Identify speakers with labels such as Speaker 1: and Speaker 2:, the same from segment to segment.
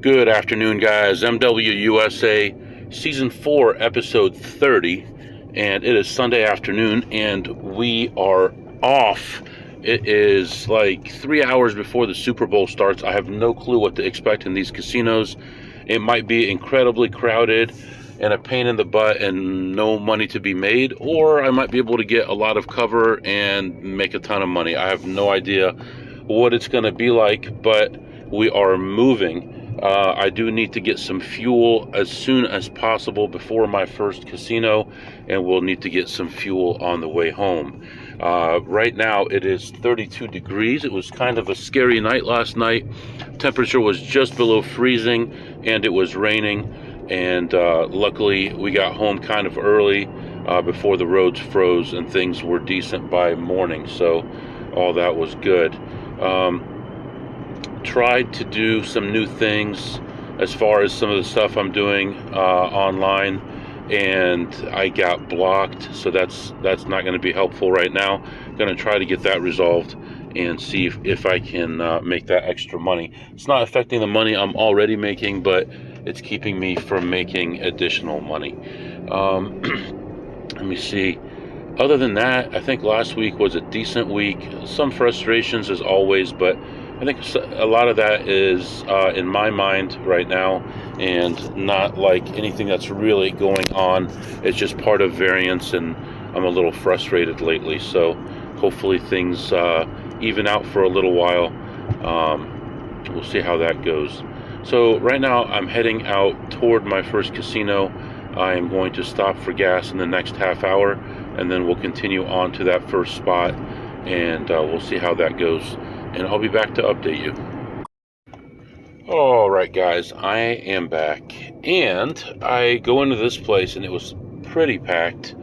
Speaker 1: Good afternoon, guys. MWUSA Season 4, Episode 30, and it is Sunday afternoon, and we are off. It is like 3 hours before the Super Bowl starts. I have no clue what to expect in these casinos. It might be incredibly crowded and a pain in the butt and no money to be made, or I might be able to get a lot of cover and make a ton of money. I have no idea what it's going to be like, but we are moving. I do need to get some fuel as soon as possible before my first casino, and we'll need to get some fuel on the way home. Right now it is 32 degrees. It was kind of a scary night last night. Temperature was just below freezing, and it was raining, and luckily we got home kind of early before the roads froze and things were decent by morning, so all that was good. Tried to do some new things as far as some of the stuff I'm doing online, and I got blocked, so that's not going to be helpful right now. Going to try to get that resolved and see if I can make that extra money. It's not affecting the money I'm already making, but it's keeping me from making additional money. Let me see. Other than that, I think last week was a decent week. Some frustrations as always, but I think a lot of that is in my mind right now, and not like anything that's really going on. It's just part of variance, and I'm a little frustrated lately. So hopefully things even out for a little while. We'll see how that goes. So right now I'm heading out toward my first casino. I am going to stop for gas in the next half hour, and then we'll continue on to that first spot, and we'll see how that goes. And I'll be back to update you. Alright guys, I am back, and I go into this place and it was pretty packed.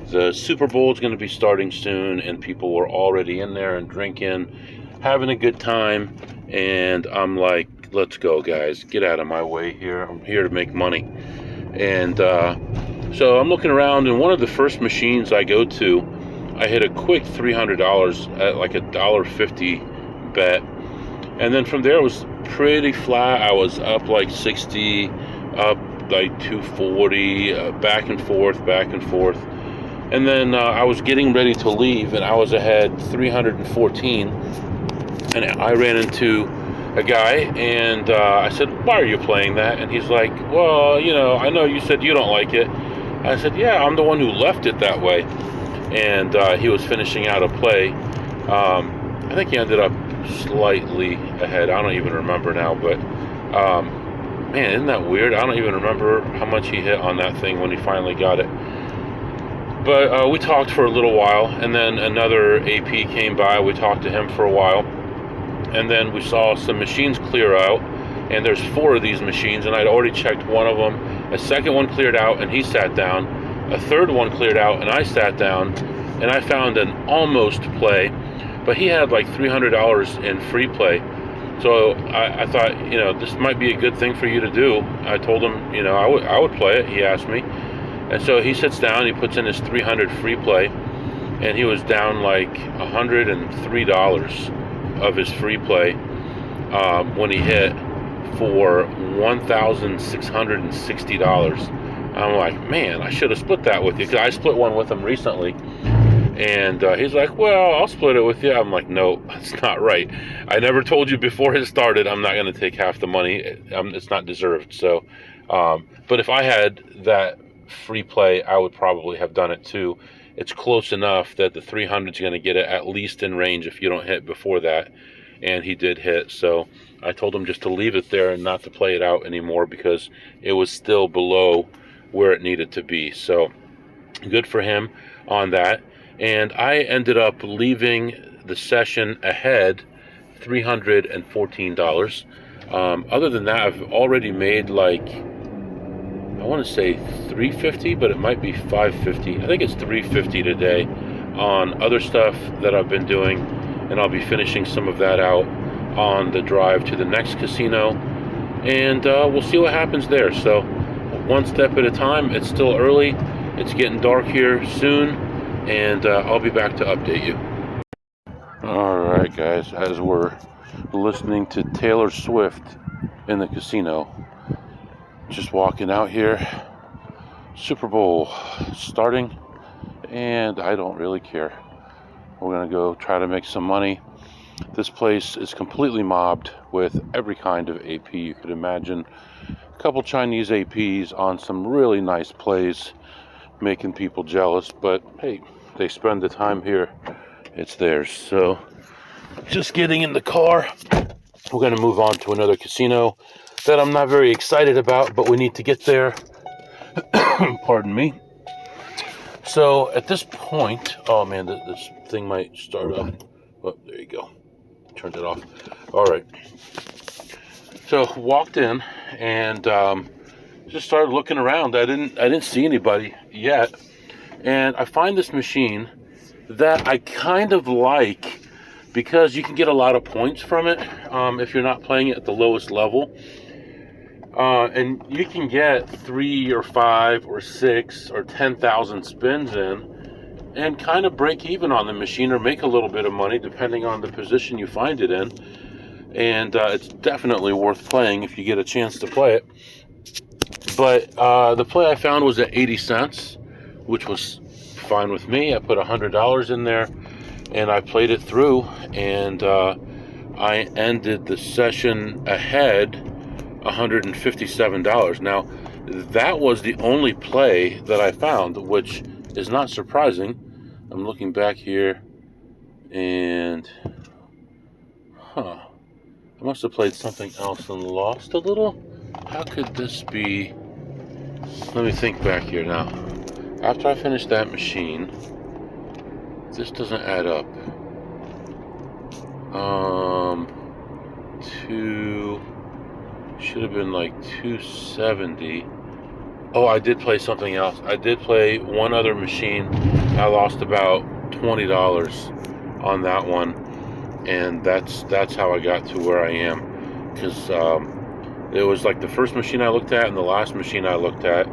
Speaker 1: The Super Bowl is going to be starting soon, and people were already in there and drinking, having a good time, and I'm like, let's go guys, get out of my way here. I'm here to make money. And so I'm looking around, and one of the first machines I go to, I hit a quick $300 at like $1.50 bet, and then from there it was pretty flat. I was up like 60, up like 240, back and forth, and then I was getting ready to leave, and I was ahead 314, and I ran into a guy, and I said, why are you playing that? And he's like, well, you know, I know you said you don't like it. I said, yeah, I'm the one who left it that way. And he was finishing out a play. I think he ended up slightly ahead. I don't even remember now, but man, isn't that weird? I don't even remember how much he hit on that thing when he finally got it. But we talked for a little while, and then another AP came by. We talked to him for a while, and then we saw some machines clear out, and there's 4 of these machines, and I'd already checked one of them. A second one cleared out, and he sat down. A third one cleared out, and I sat down, and I found an almost play, but he had like $300 in free play. So I thought, you know, this might be a good thing for you to do. I told him, you know, I would play it, he asked me. And so he sits down, he puts in his 300 free play, and he was down like $103 of his free play when he hit for $1,660. I'm like, man, I should have split that with you, because I split one with him recently. And he's like, well, I'll split it with you. I'm like, no, that's not right. I never told you before it started I'm not going to take half the money. It's not deserved. So, but if I had that free play, I would probably have done it too. It's close enough that the 300 is going to get it at least in range if you don't hit before that. And he did hit. So I told him just to leave it there and not to play it out anymore, because it was still below where it needed to be. So good for him on that. And I ended up leaving the session ahead $314. Other than that, I've already made like, I want to say $350, but it might be $550. I think it's $350 today on other stuff that I've been doing, and I'll be finishing some of that out on the drive to the next casino, and we'll see what happens there. So one step at a time. It's still early. It's getting dark here soon, and I'll be back to update you. Alright guys, as we're listening to Taylor Swift in the casino. Just walking out here. Super Bowl starting, and I don't really care. We're gonna go try to make some money. This place is completely mobbed with every kind of AP you could imagine. A couple Chinese APs on some really nice plays, making people jealous, but hey, they spend the time here, it's theirs. So just getting in the car. We're going to move on to another casino that I'm not very excited about, but we need to get there. Pardon me. So at this point, oh man, this thing might start up. Oh, there you go. Turned it off. All right. So walked in and just started looking around. I didn't see anybody yet, and I find this machine that I kind of like, because you can get a lot of points from it if you're not playing it at the lowest level. And you can get 3 or 5 or 6 or 10,000 spins in and kind of break even on the machine or make a little bit of money depending on the position you find it in. And it's definitely worth playing if you get a chance to play it. But the play I found was at 80 cents, which was fine with me. I put $100 in there, and I played it through, and I ended the session ahead $157. Now, that was the only play that I found, which is not surprising. I'm looking back here, and I must have played something else and lost a little. How could this be? Let me think back here now. After I finished that machine, this doesn't add up. Should have been like 270. Oh, I did play something else. I did play one other machine. I lost about $20 on that one, and that's how I got to where I am. Because it was like the first machine I looked at and the last machine I looked at,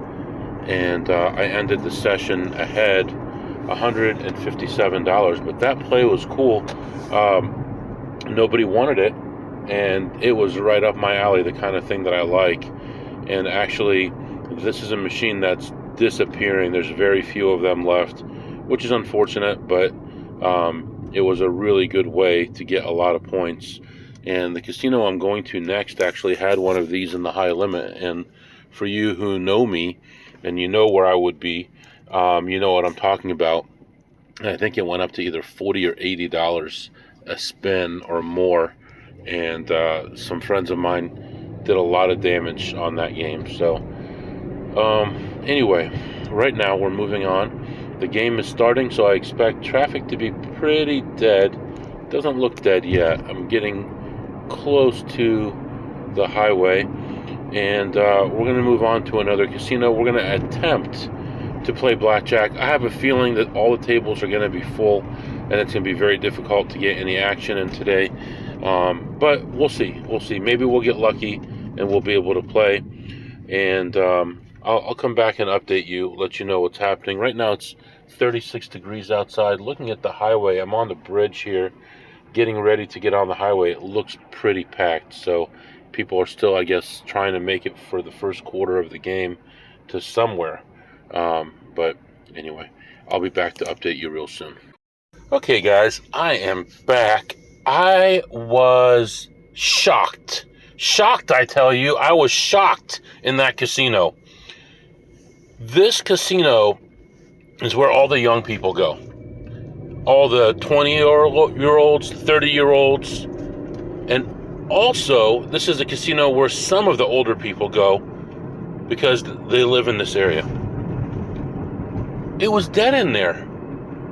Speaker 1: and I ended the session ahead $157. But that play was cool. Nobody wanted it, and it was right up my alley, the kind of thing that I like. And actually, this is a machine that's disappearing. There's very few of them left, which is unfortunate, but it was a really good way to get a lot of points. And the casino I'm going to next actually had one of these in the high limit. And for you who know me and you know where I would be, you know what I'm talking about. And I think it went up to either $40 or $80 a spin or more. And some friends of mine did a lot of damage on that game. So anyway, right now we're moving on. The game is starting, so I expect traffic to be pretty dead. Doesn't look dead yet. I'm getting close to the highway, and we're going to move on to another casino. We're going to attempt to play blackjack. I have a feeling that all the tables are going to be full, and it's going to be very difficult to get any action in today. But we'll see. Maybe we'll get lucky and we'll be able to play. And I'll come back and update you, let you know what's happening. Right now it's 36 degrees outside. Looking at the highway, I'm on the bridge here, getting ready to get on the highway. It looks pretty packed. So people are still, I guess, trying to make it for the first quarter of the game to somewhere. But anyway, I'll be back to update you real soon. Okay, guys, I am back. I was shocked. Shocked, I tell you. I was shocked in that casino. This casino is where all the young people go. All the 20-year-olds, 30-year-olds. And also, this is a casino where some of the older people go because they live in this area. It was dead in there.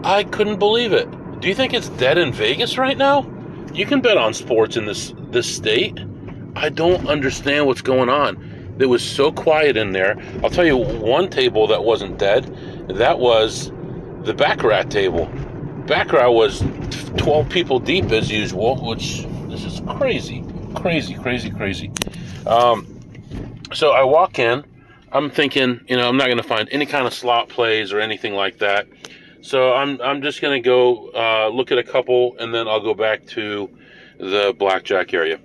Speaker 1: I couldn't believe it. Do you think it's dead in Vegas right now? You can bet on sports in this state. I don't understand what's going on. It was so quiet in there. I'll tell you one table that wasn't dead. That was the Baccarat table. Baccarat was 12 people deep as usual, which this is crazy. So I walk in. I'm thinking, I'm not going to find any kind of slot plays or anything like that. So I'm just going to go look at a couple, and then I'll go back to the blackjack area.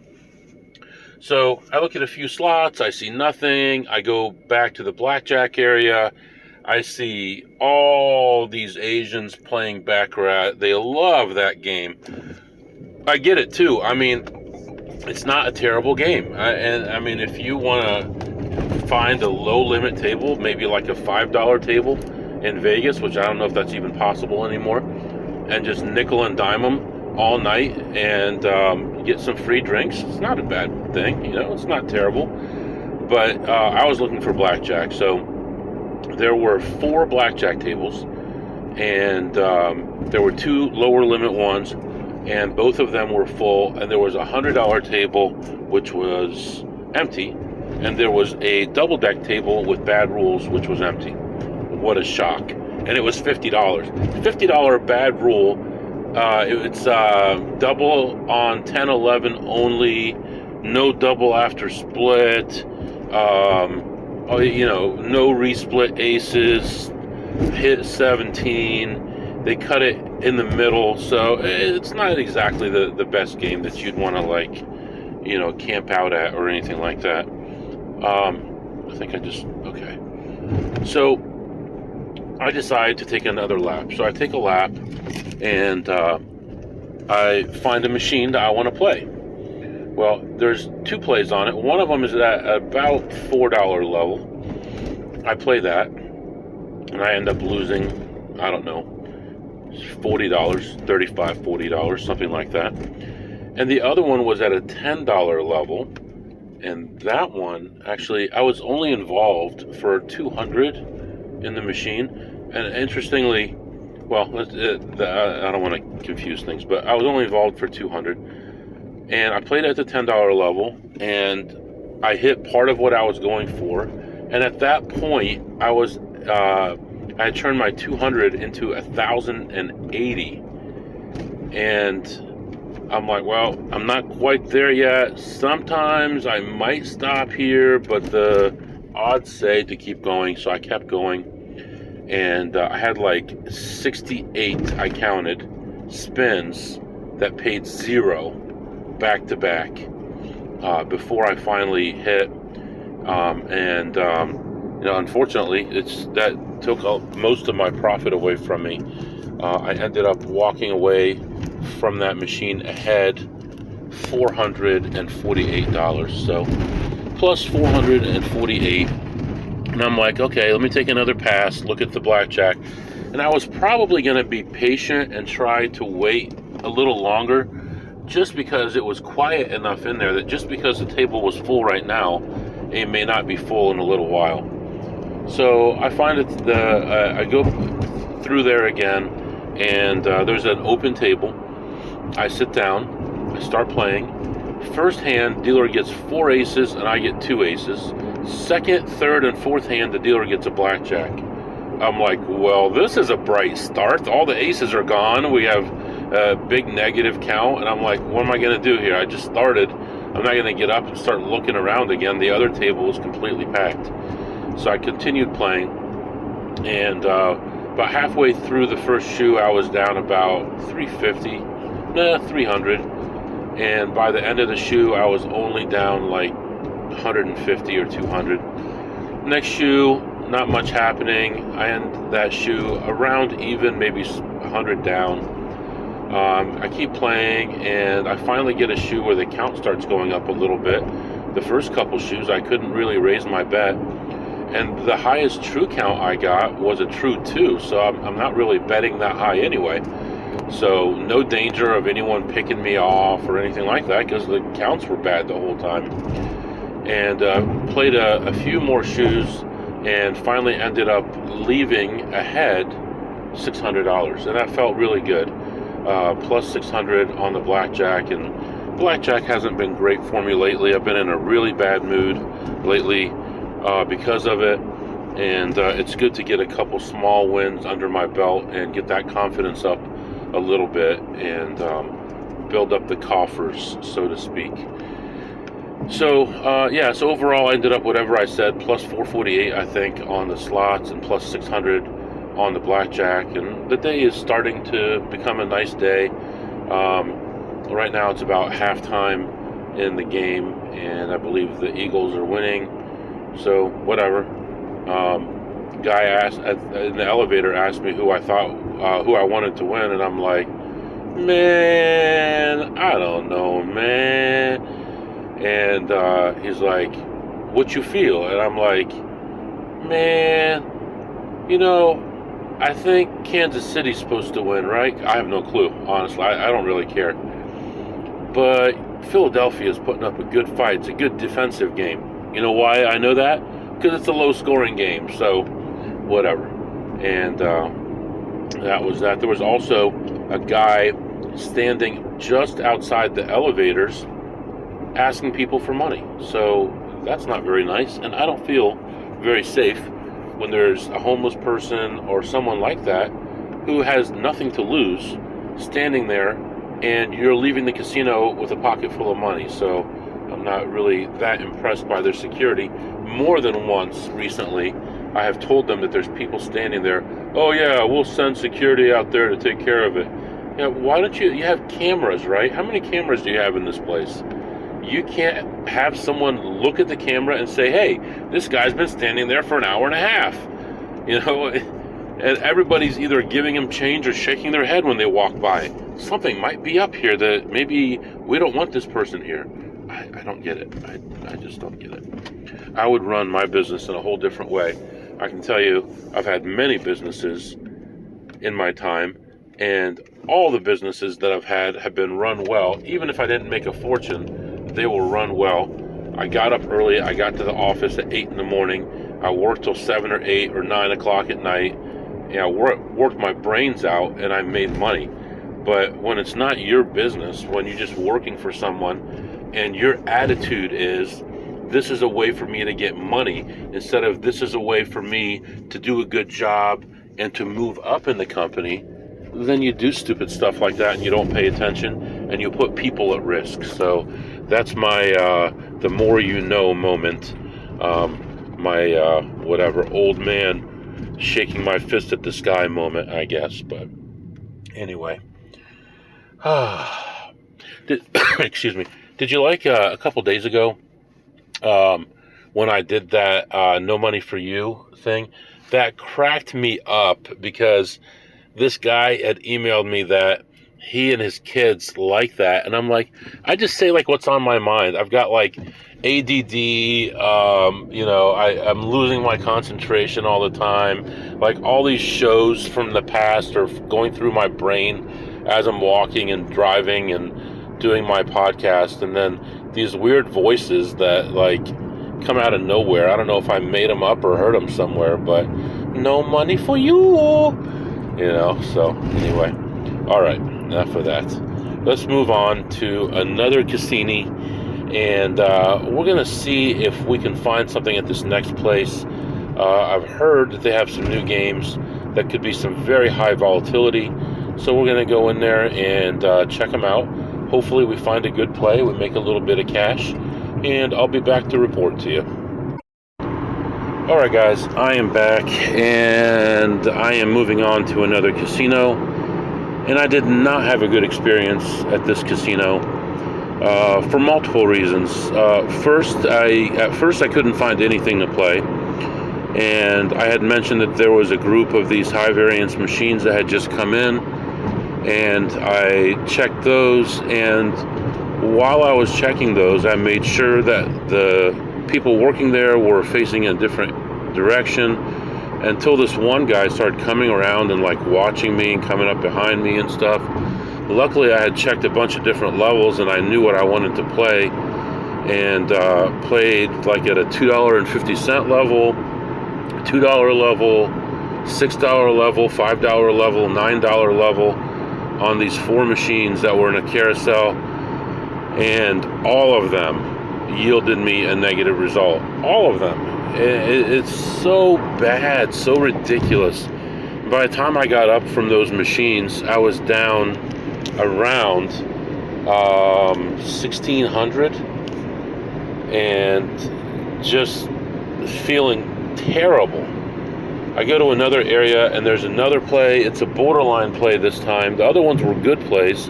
Speaker 1: So I look at a few slots, I see nothing. I go back to the blackjack area. I see all these Asians playing Baccarat. They love that game. I get it too. I mean, it's not a terrible game. And I mean, if you want to find a low limit table, maybe like a $5 table in Vegas, which I don't know if that's even possible anymore, and just nickel and dime them all night and get some free drinks, it's not a bad thing. It's not terrible. But I was looking for blackjack, so there were 4 blackjack tables, and there were 2 lower limit ones, and both of them were full. And there was a $100 table which was empty, and there was a double deck table with bad rules which was empty. What a shock. And it was $50. $50 bad rule. It's double on 10-11 only, no double after split, no resplit aces, hit 17. They cut it in the middle, so it's not exactly the best game that you'd want to camp out at or anything like that. I think okay. So I decide to take another lap. So I take a lap, and I find a machine that I want to play. Well, there's 2 plays on it. One of them is at about $4 level. I play that, and I end up losing, I don't know, $40, $35, $40, something like that. And the other one was at a $10 level, and that one, actually, I was only involved for 200 in the machine. And interestingly, well, I don't want to confuse things, but I was only involved for 200, and I played at the $10 level, and I hit part of what I was going for. And at that point, I had turned my 200 into 1,080, and I'm like, well, I'm not quite there yet. Sometimes I might stop here, but the odds say to keep going, so I kept going. And I had like 68, I counted, spins that paid 0 back to back before I finally hit. Unfortunately, that took most of my profit away from me. I ended up walking away from that machine ahead $448. So plus 448. And I'm like, okay, let me take another pass, look at the blackjack. And I was probably going to be patient and try to wait a little longer, just because it was quiet enough in there that just because the table was full right now, it may not be full in a little while. So I find I go through there again, and there's an open table. I sit down, I start playing. First hand, dealer gets 4 aces, and I get 2 aces. Second, third, and fourth hand, the dealer gets a blackjack. I'm like, well, this is a bright start. All the aces are gone. We have a big negative count, and I'm like, what am I going to do here? I just started. I'm not going to get up and start looking around again. The other table was completely packed. So I continued playing, and about halfway through the first shoe, I was down about 300. And by the end of the shoe, I was only down like 150 or 200. Next shoe, not much happening. I end that shoe around even, maybe 100 down. I keep playing, and I finally get a shoe where the count starts going up a little bit. The first couple shoes, I couldn't really raise my bet, and the highest true count I got was a true 2, so I'm not really betting that high anyway. So no danger of anyone picking me off or anything like that, because the counts were bad the whole time. And played a few more shoes, and finally ended up leaving ahead $600, and that felt really good. Plus 600 on the blackjack, and blackjack hasn't been great for me lately. I've been in a really bad mood lately because of it, and it's good to get a couple small wins under my belt and get that confidence up a little bit, and build up the coffers, so to speak. So so overall I ended up whatever I said, plus 448 I think on the slots, and plus 600 on the blackjack, and the day is starting to become a nice day. Right now it's about halftime in the game, and I believe the Eagles are winning. So whatever. Guy asked in the elevator, asked me who I wanted to win, and I'm like, man, I don't know, man. And he's like, what you feel? And I'm like, man, I think Kansas City's supposed to win, right? I have no clue, honestly. I don't really care. But Philadelphia is putting up a good fight. It's a good defensive game. You know why I know that? Because it's a low-scoring game, so whatever. And that was that. There was also a guy standing just outside the elevators asking people for money. So that's not very nice, and I don't feel very safe when there's a homeless person or someone like that who has nothing to lose standing there, and you're leaving the casino with a pocket full of money. So I'm not really that impressed by their security. More than once recently, I have told them that there's people standing there. Oh yeah, we'll send security out there to take care of it. Yeah, why don't you have cameras, right? How many cameras do you have in this place? You can't have someone look at the camera and say, hey, this guy's been standing there for an hour and a half. And everybody's either giving him change or shaking their head when they walk by. Something might be up here that maybe we don't want this person here. I don't get it. I just don't get it. I would run my business in a whole different way. I can tell you, I've had many businesses in my time, and all the businesses that I've had have been run well. Even if I didn't make a fortune, they will run well. I got up early. I got to the office at 8 in the morning. I worked till 7 or 8 or 9 o'clock at night. And I worked my brains out, and I made money. But when it's not your business, when you're just working for someone, and your attitude is, this is a way for me to get money, instead of this is a way for me to do a good job and to move up in the company, then you do stupid stuff like that and you don't pay attention and you put people at risk. So that's my the more you know moment. My whatever, old man shaking my fist at the sky moment, I guess. But anyway. Excuse me. Did you like a couple days ago when I did that no money for you thing? That cracked me up because this guy had emailed me that he and his kids like that, and I'm like, I just say like what's on my mind. I've got like ADD, I'm losing my concentration all the time. Like all these shows from the past are going through my brain as I'm walking and driving and doing my podcast, and then these weird voices that like come out of nowhere. I don't know if I made them up or heard them somewhere, but no money for you. So anyway, all right, enough of that. Let's move on to another Cassini, and we're going to see if we can find something at this next place. I've heard that they have some new games that could be some very high volatility, so we're going to go in there and check them out. Hopefully we find a good play, we make a little bit of cash, and I'll be back to report to you. Alright guys, I am back, and I am moving on to another casino, and I did not have a good experience at this casino for multiple reasons. First I couldn't find anything to play, and I had mentioned that there was a group of these high variance machines that had just come in, and I checked those, and while I was checking those, I made sure that the people working there were facing in a different direction, until this one guy started coming around and like watching me and coming up behind me and stuff. Luckily I had checked a bunch of different levels and I knew what I wanted to play, and played like at a $2.50 level, $2 level, $6 level, $5 level, $9 level on these 4 machines that were in a carousel, and all of them yielded me a negative result. All of them. It's so bad, so ridiculous. By the time I got up from those machines, I was down around 1,600 and just feeling terrible. I go to another area and there's another play. It's a borderline play this time. The other ones were good plays.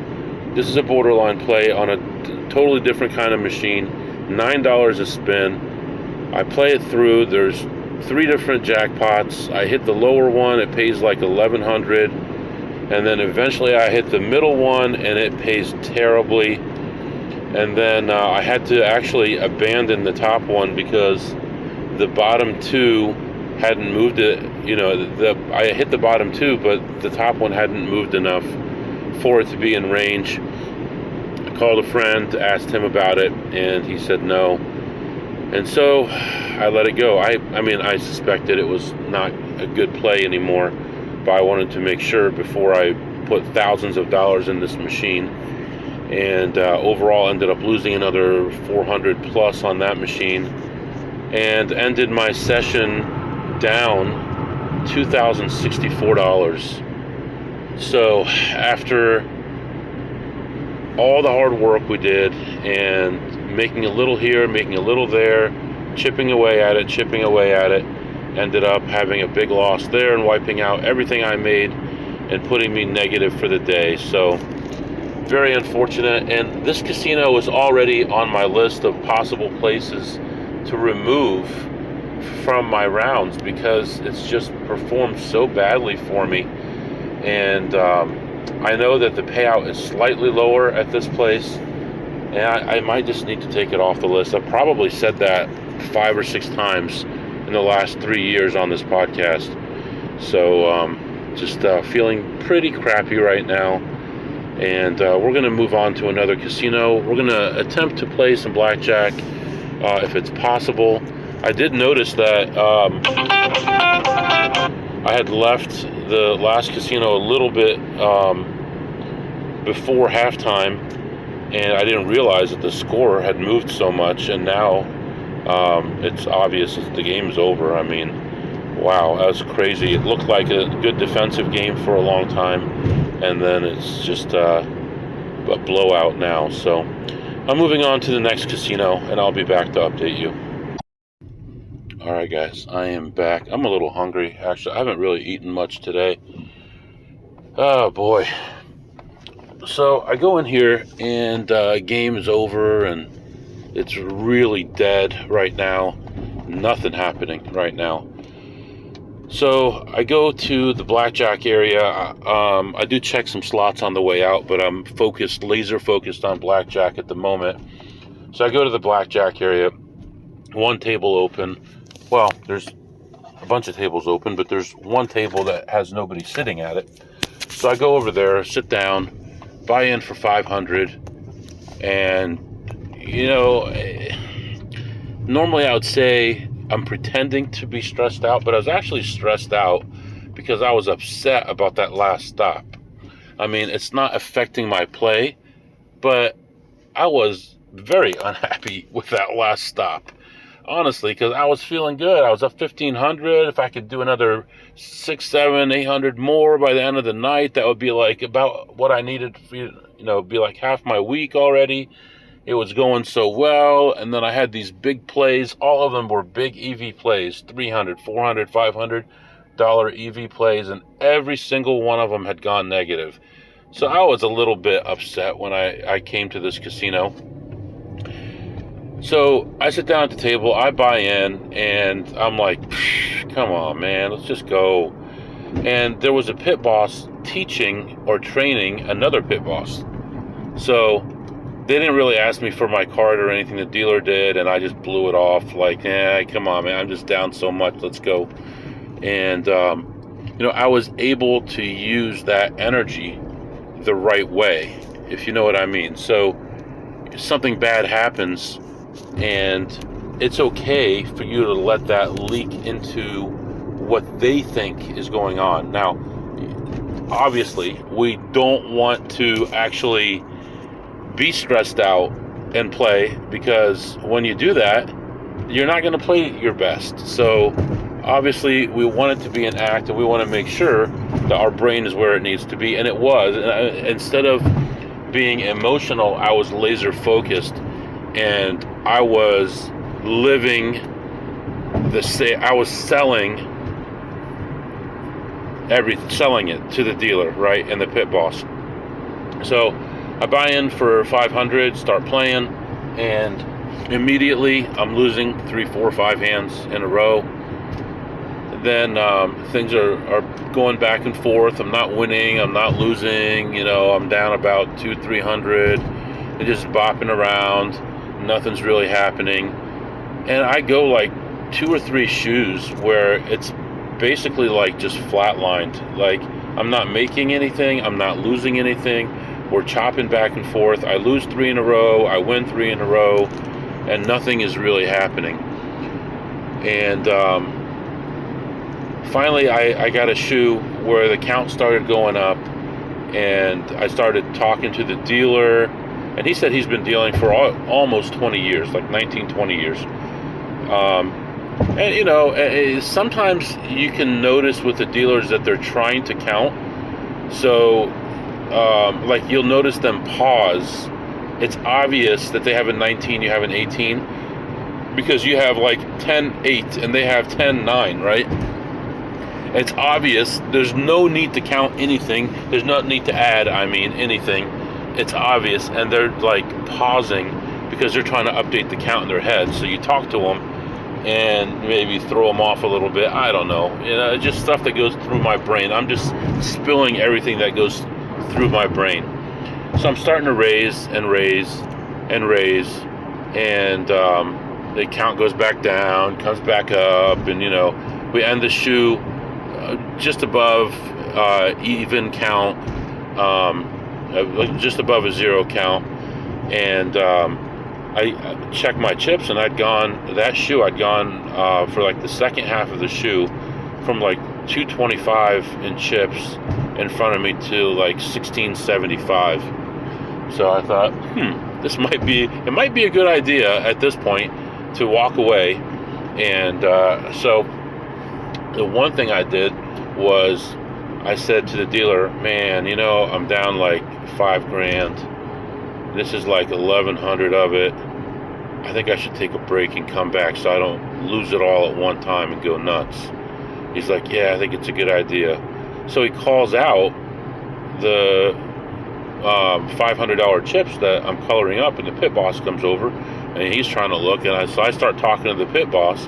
Speaker 1: This is a borderline play on a totally different kind of machine. $9 a spin. I play it through. There's 3 different jackpots. I hit the lower one, it pays like $1,100, and then eventually I hit the middle one and it pays terribly. And then I had to actually abandon the top one because the bottom 2 hadn't moved it. I hit the bottom 2, but the top one hadn't moved enough for it to be in range. I called a friend, asked him about it, and he said no. And so I let it go. I mean, I suspected it was not a good play anymore, but I wanted to make sure before I put thousands of dollars in this machine. And overall ended up losing another 400 plus on that machine, and ended my session down $2,064. So after all the hard work we did, and making a little here, making a little there, chipping away at it, ended up having a big loss there and wiping out everything I made and putting me negative for the day. So very unfortunate. And this casino was already on my list of possible places to remove from my rounds because it's just performed so badly for me. And I know that the payout is slightly lower at this place, and I might just need to take it off the list. I've probably said that 5 or 6 times in the last 3 years on this podcast. So just feeling pretty crappy right now. And we're going to move on to another casino. We're going to attempt to play some blackjack if it's possible. I did notice that I had left the last casino a little bit before halftime, and I didn't realize that the score had moved so much, and now it's obvious that the game's over. I mean, wow, that was crazy. It looked like a good defensive game for a long time, and then it's just a blowout now. So I'm moving on to the next casino, and I'll be back to update you. Alright guys, I am back. I'm a little hungry, actually. I haven't really eaten much today. Oh boy. So I go in here, and game is over, and it's really dead right now. Nothing happening right now. So I go to the blackjack area. I do check some slots on the way out, but I'm laser focused on blackjack at the moment. So I go to the blackjack area. One table open. Well, there's a bunch of tables open, but there's one table that has nobody sitting at it. So I go over there, sit down, buy in for $500, and normally I would say I'm pretending to be stressed out, but I was actually stressed out because I was upset about that last stop. I mean, it's not affecting my play, but I was very unhappy with that last stop. Honestly, because I was feeling good. I was up 1,500. If I could do another 600, 700, 800 more by the end of the night, that would be like about what I needed. Be like half my week already. It was going so well, and then I had these big plays. All of them were big EV plays, $300, $400, $500 EV plays, and every single one of them had gone negative. So I was a little bit upset when I came to this casino. So I sit down at the table, I buy in, and I'm like, come on, man, let's just go. And there was a pit boss teaching or training another pit boss. So they didn't really ask me for my card or anything. The dealer did, and I just blew it off like, come on, man, I'm just down so much, let's go. And, I was able to use that energy the right way, if you know what I mean. So if something bad happens, and it's okay for you to let that leak into what they think is going on. Now, obviously, we don't want to actually be stressed out and play, because when you do that, you're not going to play your best. So obviously, we want it to be an act, and we want to make sure that our brain is where it needs to be, and it was. And instead of being emotional, I was laser focused, and I was living I was selling it to the dealer, right, and the pit boss. So I buy in for 500, start playing, and immediately I'm losing 3, 4, 5 hands in a row. Then things are going back and forth. I'm not winning, I'm not losing, I'm down about 2, 300, and just bopping around. Nothing's really happening. And I go like 2 or 3 shoes where it's basically like just flatlined. Like, I'm not making anything, I'm not losing anything. We're chopping back and forth. I lose 3 in a row, I win 3 in a row, and nothing is really happening. And finally, I got a shoe where the count started going up, and I started talking to the dealer, and he said he's been dealing for almost 20 years, like 19, 20 years. And sometimes you can notice with the dealers that they're trying to count. So, like, you'll notice them pause. It's obvious that they have a 19, you have an 18, because you have like 10-8 and they have 10-9, right? It's obvious. There's no need to count anything. There's no need to add, anything. It's obvious, and they're like pausing because they're trying to update the count in their head. So you talk to them and maybe throw them off a little bit. I don't know. Just stuff that goes through my brain. I'm just spilling everything that goes through my brain. So I'm starting to raise and raise and raise, and the count goes back down, comes back up, and we end the shoe just above even count, just above a 0 count. And I checked my chips, and I'd gone for like the second half of the shoe from like 225 in chips in front of me to like 1675. So I thought, it might be a good idea at this point to walk away. And so the one thing I did was I said to the dealer, man, I'm down like $5,000. This is like 1,100 of it. I think I should take a break and come back so I don't lose it all at one time and go nuts. He's like, yeah, I think it's a good idea. So he calls out the $500 chips that I'm coloring up, and the pit boss comes over, and he's trying to look, and so I start talking to the pit boss.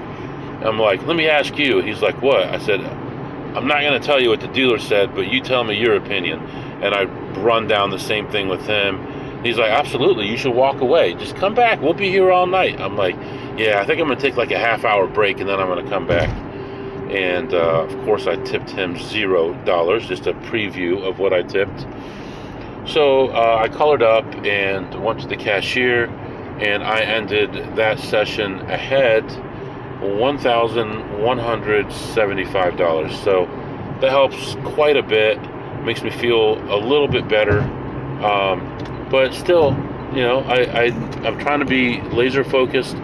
Speaker 1: I'm like, let me ask you. He's like, what? I said, I'm not going to tell you what the dealer said, but you tell me your opinion. And I run down the same thing with him. He's like, absolutely, you should walk away. Just come back. We'll be here all night. I'm like, yeah, I think I'm going to take like a half-hour break, and then I'm going to come back. And, of course, I tipped him $0, just a preview of what I tipped. So I colored up and went to the cashier, and I ended that session ahead $1,175. So that helps quite a bit. Makes me feel a little bit better. But still, I'm trying to be laser focused.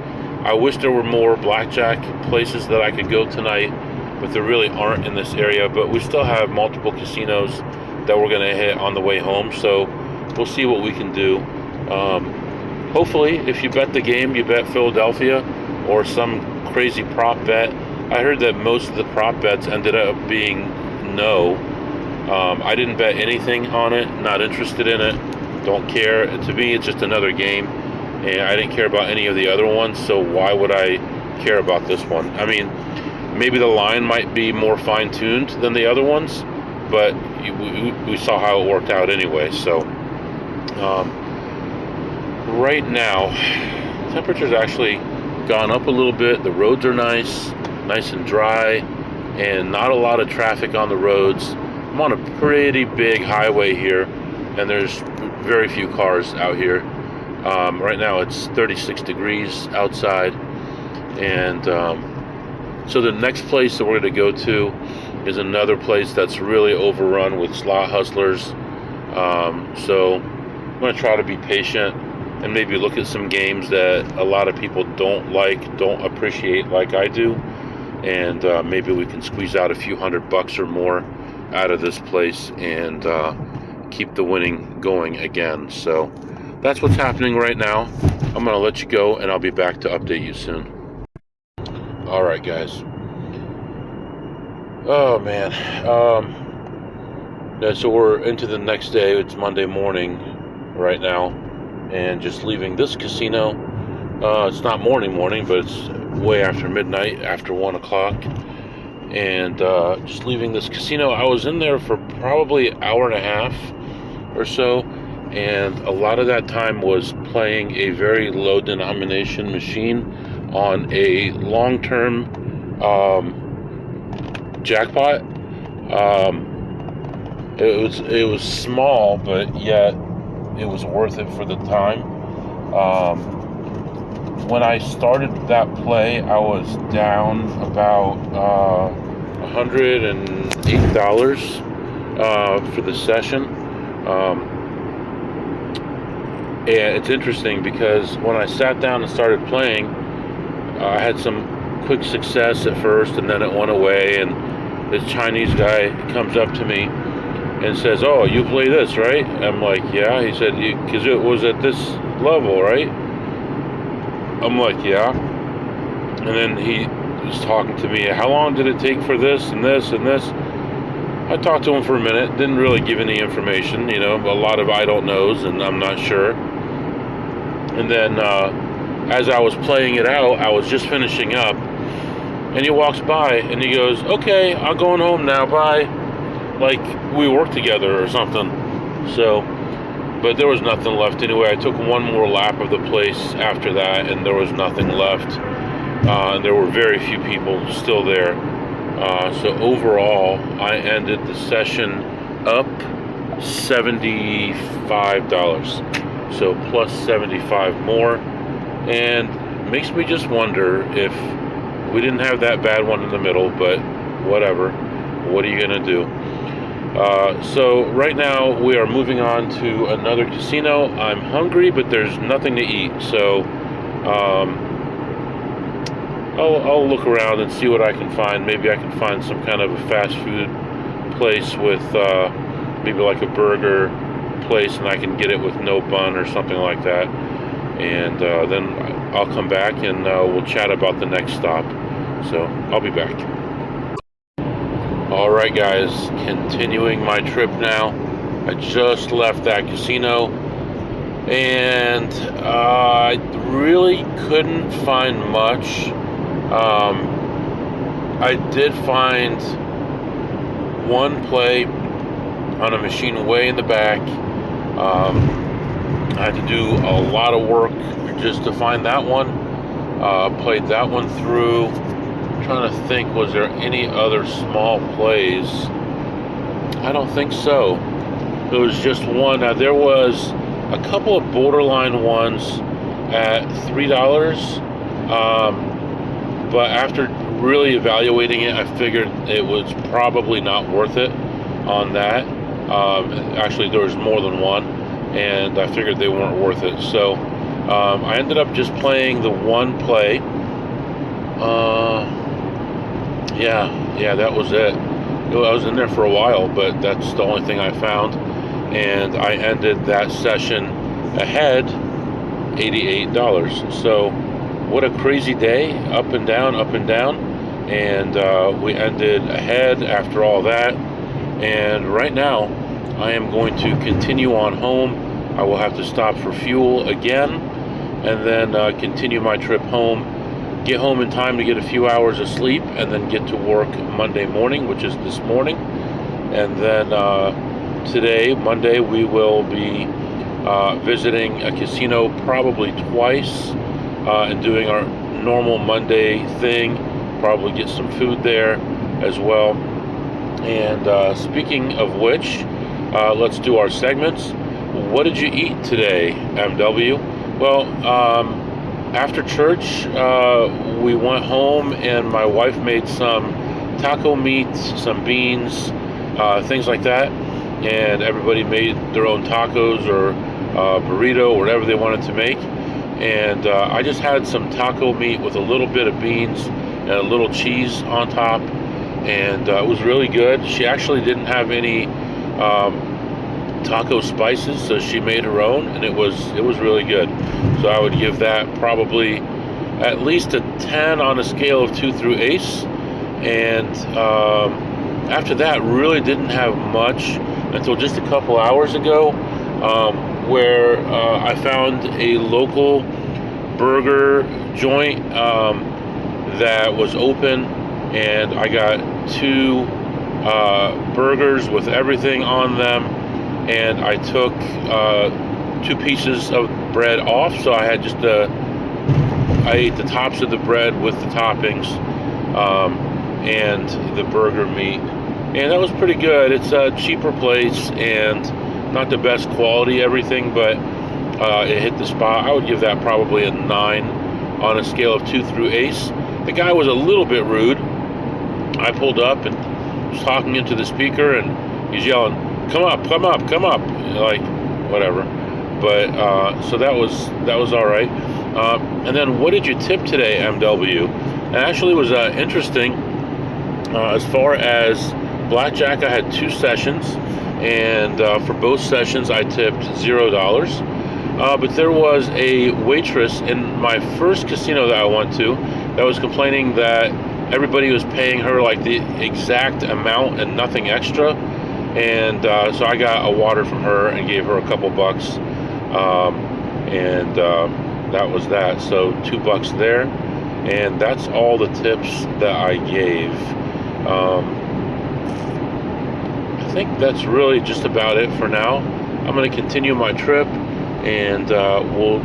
Speaker 1: I wish there were more blackjack places that I could go tonight, but there really aren't in this area. But we still have multiple casinos that we're going to hit on the way home. So we'll see what we can do. Hopefully, if you bet the game, you bet Philadelphia or some crazy prop bet. I heard that most of the prop bets ended up being no. I didn't bet anything on it, not interested in it, don't care. To me, it's just another game, and I didn't care about any of the other ones, so why would I care about this one? Maybe the line might be more fine-tuned than the other ones, but we saw how it worked out anyway. So right now, temperature's actually gone up a little bit. The roads are nice and dry, and not a lot of traffic on the roads. I'm on a pretty big highway here, and there's very few cars out here. Right now it's 36 degrees outside, and so the next place that we're going to go to is another place that's really overrun with slot hustlers. So I'm going to try to be patient and maybe look at some games that a lot of people don't appreciate like I do, and maybe we can squeeze out a few $100 or more out of this place and keep the winning going again. So that's what's happening right now. I'm going to let you go, and I'll be back to update you soon. All right, guys. Oh, man. Yeah, so we're into the next day. It's Monday morning. right now, and just leaving this casino. It's not morning, but it's way after midnight, after 1 o'clock. And just leaving this casino. I was in there for probably an hour and a half or so, and a lot of that time was playing a very low denomination machine on a long-term jackpot. It was small, but yet it was worth it for the time. When I started that play, I was down about $108 for the session. And it's interesting because when I sat down and started playing, I had some quick success at first, and then it went away. And this Chinese guy comes up to me and says, "Oh, you play this, right?" I'm like, "Yeah." He said, "Because it was at this level, right?" I'm like, "Yeah." And then he was talking to me, "How long did it take for this and this and this?" I talked to him for a minute, didn't really give any information, a lot of I don't knows, and I'm not sure. And then as I was playing it out, I was just finishing up, and he walks by and he goes, "Okay, I'm going home now, bye." Like we worked together or something. So, but there was nothing left anyway. I took one more lap of the place after that, and there was nothing left. There were very few people still there. So overall, I ended the session up $75. So plus 75 more. And it makes me just wonder if we didn't have that bad one in the middle, but whatever. What are you going to do? So right now we are moving on to another casino. I'm hungry, but there's nothing to eat. So I'll look around and see what I can find. Maybe I can find some kind of a fast food place with maybe like a burger place, and I can get it with no bun or something like that. And then I'll come back and we'll chat about the next stop. So I'll be back. All right, guys, continuing my trip now. I just left that casino, and I really couldn't find much. I did find one play on a machine way in the back. I had to do a lot of work just to find that one. Played that one through. I'm trying to think, was there any other small plays? I don't think so. There was just one. There was a couple of borderline ones at $3. But after really evaluating it, I figured it was probably not worth it on that. Actually, there was more than one, and I figured they weren't worth it. So I ended up just playing the one play. Yeah, that was it. I was in there for a while, but that's the only thing I found. And I ended that session ahead, $88. So what a crazy day, up and down, and we ended ahead after all that. And right now I am going to continue on home. I will have to stop for fuel again, and then continue my trip home, get home in time to get a few hours of sleep, and then get to work Monday morning, which is this morning. And then today, Monday, we will be visiting a casino probably twice, and doing our normal Monday thing, probably get some food there as well. And speaking of which, let's do our segments. What did you eat today, MW? Well, after church, we went home and my wife made some taco meat, some beans, things like that. And everybody made their own tacos or burrito, whatever they wanted to make. And I just had some taco meat with a little bit of beans and a little cheese on top, and it was really good. She actually didn't have any taco spices, so she made her own, and it was really good. So I would give that probably at least a 10 on a scale of 2 through ace. And after that, really didn't have much until just a couple hours ago. where I found a local burger joint that was open, and I got 2 burgers with everything on them, and I took 2 pieces of bread off, so I had just I ate the tops of the bread with the toppings and the burger meat, and that was pretty good. It's a cheaper place and not the best quality everything, but it hit the spot. I would give that probably a 9 on a scale of 2 through ace. The guy was a little bit rude. I pulled up and was talking into the speaker, and he's yelling, "Come up, come up, come up!" Like, whatever. But so that was all right. And then, what did you tip today, MW? And actually, it was interesting. As far as blackjack, I had 2 sessions, and for both sessions, I tipped $0. But there was a waitress in my first casino that I went to that was complaining that everybody was paying her like the exact amount and nothing extra. And so I got a water from her and gave her a couple bucks. And that was that. So $2 there. And that's all the tips that I gave. I think that's really just about it for now. I'm going to continue my trip, and we'll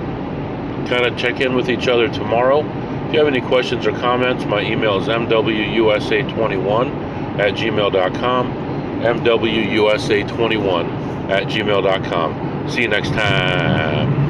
Speaker 1: kind of check in with each other tomorrow. If you have any questions or comments, my email is mwusa21@gmail.com, mwusa21@gmail.com. See you next time.